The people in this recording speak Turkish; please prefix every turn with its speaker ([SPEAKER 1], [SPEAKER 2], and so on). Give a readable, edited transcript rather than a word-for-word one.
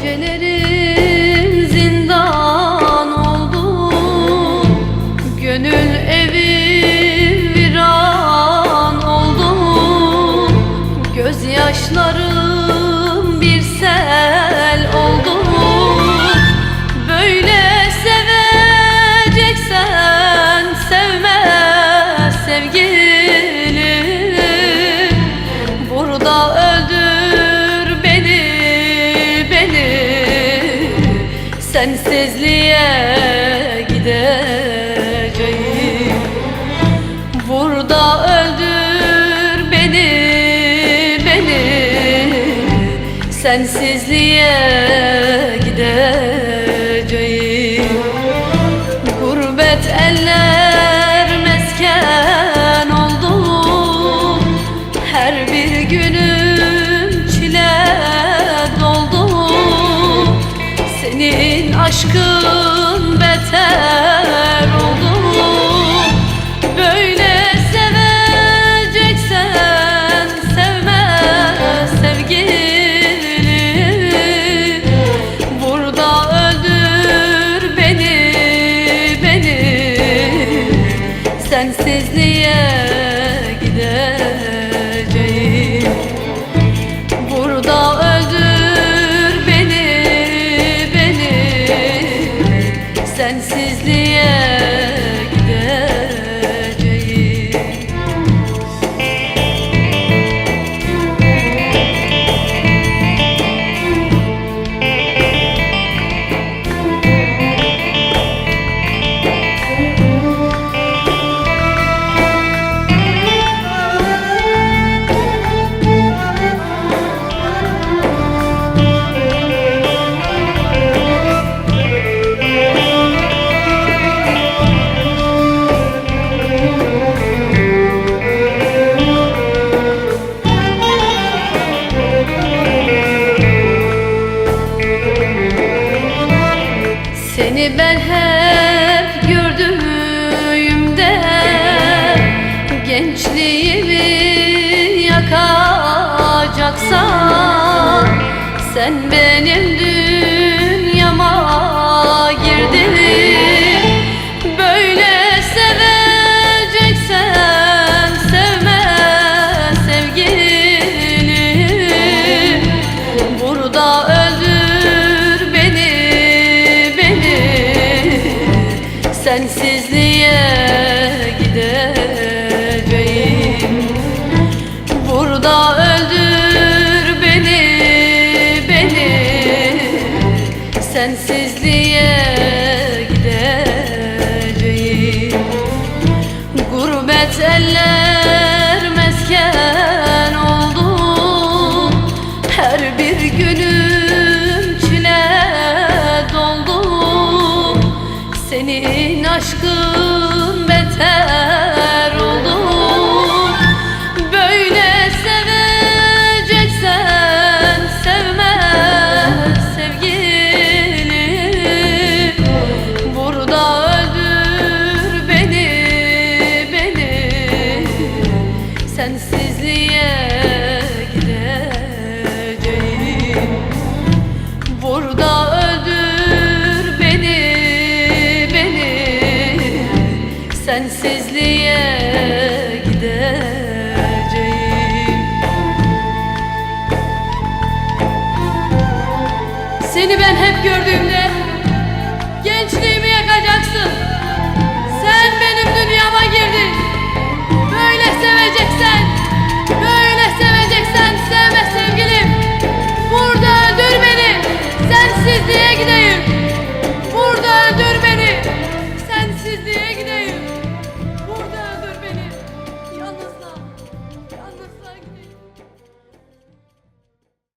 [SPEAKER 1] Gecelerim zindan oldu, gönül evim viran oldu. Gözyaşlarım bir sel oldu. Böyle seveceksen sevme sevgilim. Burada öldür beni, sensizliğe gideceğim. Burada öldür beni, sensizliğe gideceğim. Gurbet eller mesken oldu, her bir günüm çile doldu. Senin aşkın beter oldu. Böyle seveceksen sevme sevgilim. Burada öldür beni, sensizliğe gideceğim. Burada öldür beni, sensizliğe gideceğim. Seni ben hep gördüğümde gençliğimi yakacaksan, sen benim dünyama girdin. Böyle seveceksen sevme sevgilim. Burada öldür beni, sensizliğe gideceğim. Burada öldür beni, sensizliğe gideceğim. Gurbet eller mesken oldu, her bir günüm çile doldu. Senin aşkın beter oldu. Böyle seveceksen sevme sevgilim. Burada öldür beni, sensizliğe gideceğim. Burada öldür beni, sensizliğe gideceğim. Seni ben hep gördüğümde